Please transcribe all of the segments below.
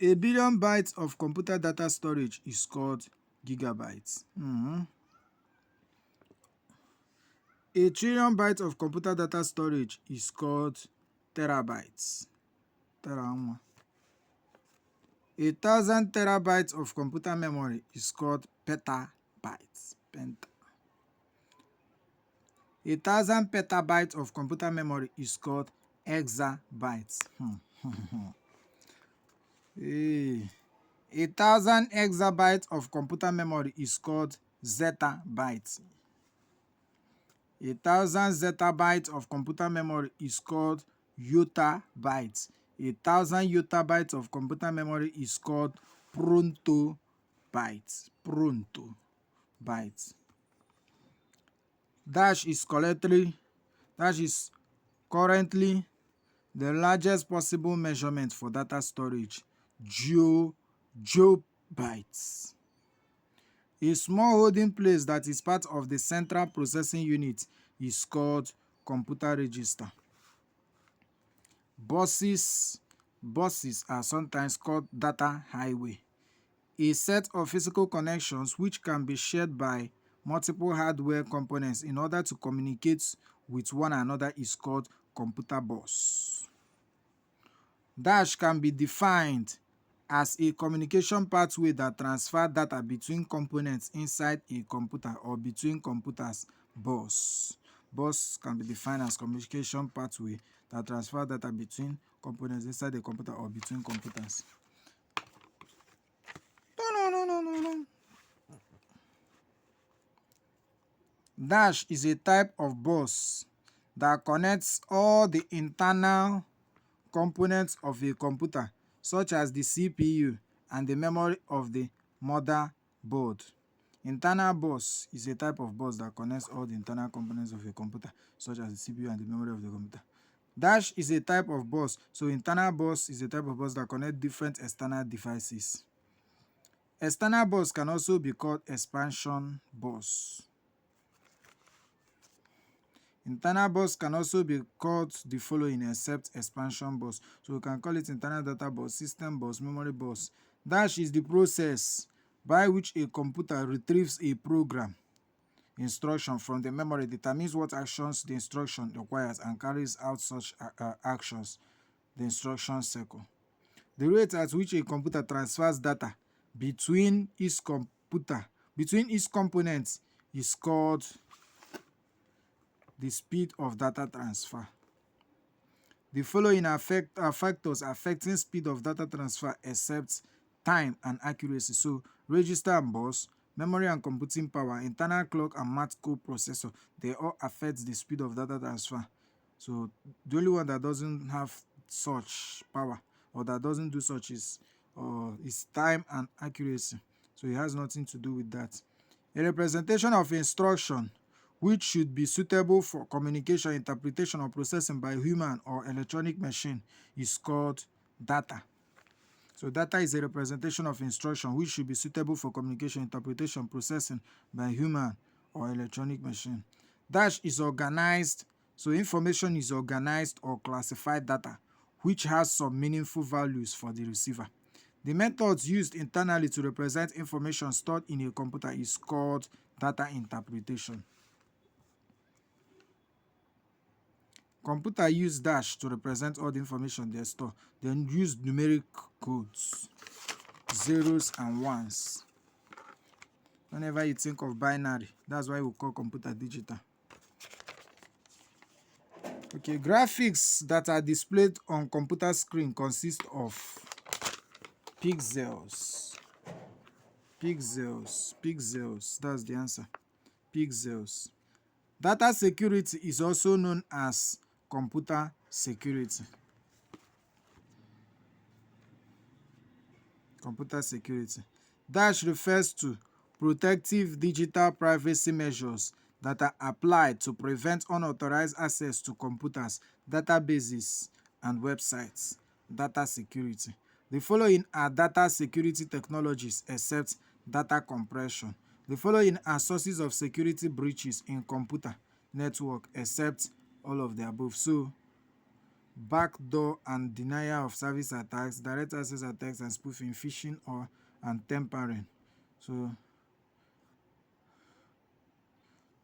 A billion bytes of computer data storage is called gigabytes. A trillion bytes of computer data storage is called terabytes. A 1,000 terabytes of computer memory is called petabytes. A 1,000 petabytes of computer memory is called exabytes. A 1,000 exabytes of computer memory is called zettabytes. A 1,000 zettabytes of computer memory is called yottabytes. A 1,000 yottabytes of computer memory is called prontobytes. Dash is currently the largest possible measurement for data storage, jobytes. A small holding place that is part of the central processing unit is called computer register. Buses are sometimes called data highway. A set of physical connections which can be shared by multiple hardware components in order to communicate with one another is called computer bus. Dash can be defined as a communication pathway that transfers data between components inside a computer or between computers. Bus can be defined as communication pathway that transfers data between components inside a computer or between computers. Dash is a type of bus that connects all the internal components of a computer, such as the CPU and the memory of the motherboard. Internal bus is a type of bus that connects all the internal components of a computer, such as the CPU and the memory of the computer. Dash is a type of bus, so internal bus is a type of bus that connects different external devices. External bus can also be called expansion bus. Internal bus can also be called the following except expansion bus. So we can call it internal data bus, system bus, memory bus. Dash is the process by which a computer retrieves a program instruction from the memory, determines what actions the instruction requires, and carries out such actions, the instruction cycle. The rate at which a computer transfers data between its components is called the speed of data transfer. The following are factors affecting speed of data transfer except time and accuracy. So register and bus, memory and computing power, internal clock and math coprocessor, they all affect the speed of data transfer. So the only one that doesn't have such power or that doesn't do such is time and accuracy. So it has nothing to do with that. A representation of instruction which should be suitable for communication, interpretation, or processing by human or electronic machine is called data. So data is a representation of instruction which should be suitable for communication, interpretation, processing by human or electronic machine. Dash is organized, so information is organized or classified data which has some meaningful values for the receiver. The methods used internally to represent information stored in a computer is called data interpretation. Computer use dash to represent all the information they store. Then use numeric codes, zeros and ones. Whenever you think of binary, that's why we call computer digital. Okay, graphics that are displayed on computer screen consist of pixels. That's the answer. Pixels. Data security is also known as computer security. Computer security. Dash refers to protective digital privacy measures that are applied to prevent unauthorized access to computers, databases, and websites. Data security. The following are data security technologies except data compression. The following are sources of security breaches in computer network except all of the above. So backdoor and denial of service attacks, direct access attacks, and spoofing, phishing, and tampering. So,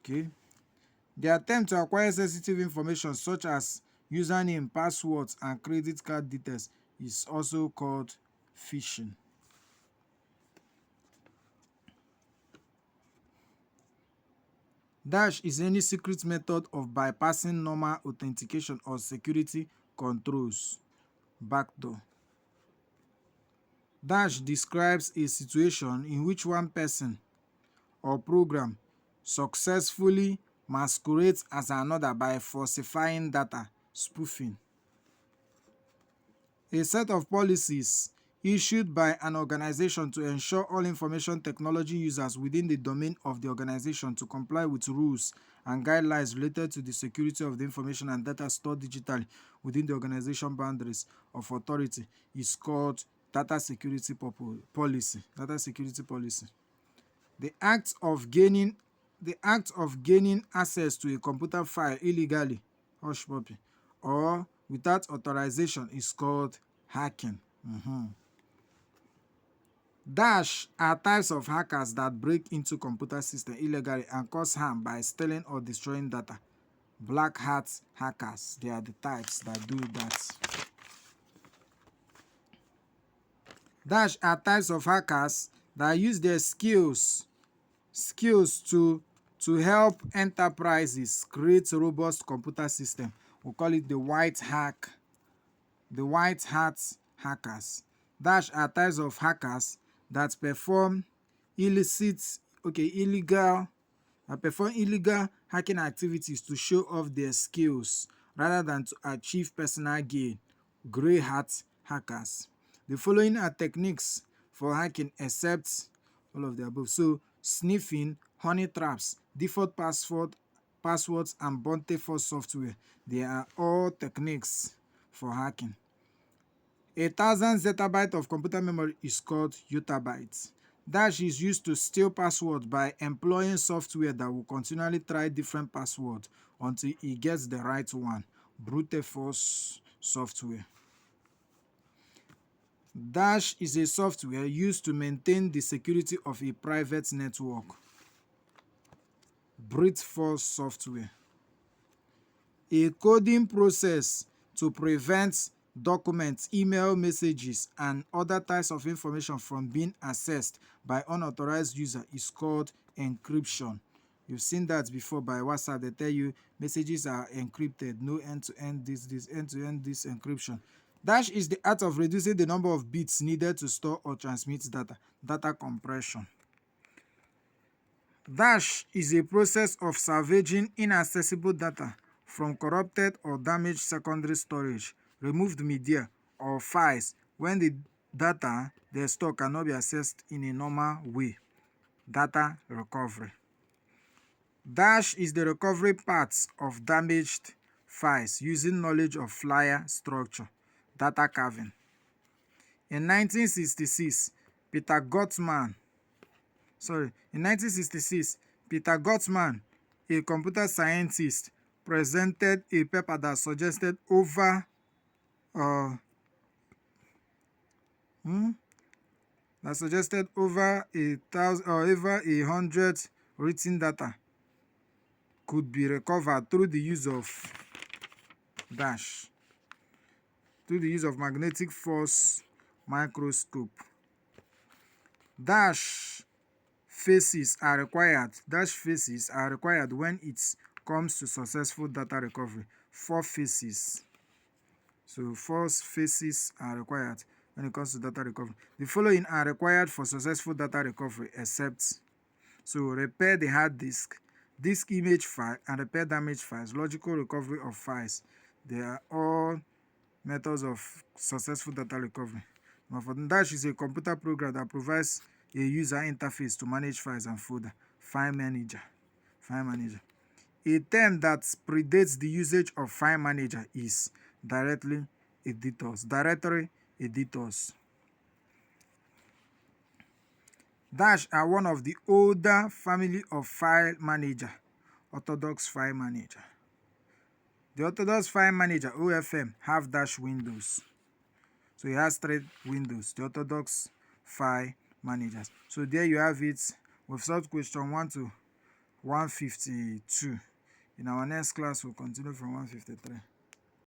okay. The attempt to acquire sensitive information such as username, passwords, and credit card details is also called phishing. Dash is any secret method of bypassing normal authentication or security controls. Backdoor. Dash describes a situation in which one person or program successfully masquerades as another by falsifying data, spoofing. A set of policies issued by an organization to ensure all information technology users within the domain of the organization to comply with rules and guidelines related to the security of the information and data stored digitally within the organization boundaries of authority is called data security policy. Data security policy. The act of gaining access to a computer file illegally, hush puppy, or without authorization is called hacking. Dash are types of hackers that break into computer systems illegally and cause harm by stealing or destroying data. Black hat hackers, they are the types that do that. Dash are types of hackers that use their skills to help enterprises create robust computer system. We call it the white hat hackers. Dash are types of hackers that perform illegal hacking activities to show off their skills rather than to achieve personal gain. Grey hat hackers. The following are techniques for hacking except all of the above. So, sniffing, honey traps, default passwords, and Bonte force software. They are all techniques for hacking. 1,000 zettabyte of computer memory is called yottabytes. Dash is used to steal passwords by employing software that will continually try different passwords until it gets the right one. Brute force software. Dash is a software used to maintain the security of a private network. Brute force software. A coding process to prevent documents, email messages, and other types of information from being accessed by unauthorized user is called encryption. You've seen that before by WhatsApp. They tell you messages are encrypted, no end-to-end end-to-end this encryption. Dash is the art of reducing the number of bits needed to store or transmit data compression. Dash is a process of salvaging inaccessible data from corrupted or damaged secondary storage, removed media, or files when the data they store cannot be accessed in a normal way. Data recovery. Dash is the recovery path of damaged files using knowledge of file structure. Data carving. In 1966, Peter Gottman, a computer scientist, presented a paper that suggested over 100 written data could be recovered through the use of Dash, through the use of magnetic force microscope. Dash phases are required when it comes to successful data recovery. 4 phases. So 4 phases are required when it comes to data recovery. The following are required for successful data recovery except repair the hard disk image file, and repair damaged files. Logical recovery of files. They are all methods of successful data recovery. Dash is a computer program that provides a user interface to manage files and folder. File manager. A term that predates the usage of file manager is directory editors. Dash are one of the older family of file manager, orthodox file manager. The Orthodox File Manager OFM have dash windows. So it has 3 windows, the Orthodox File Managers. So there you have it. We've solved question 1 to 152. In our next class, we'll continue from 153.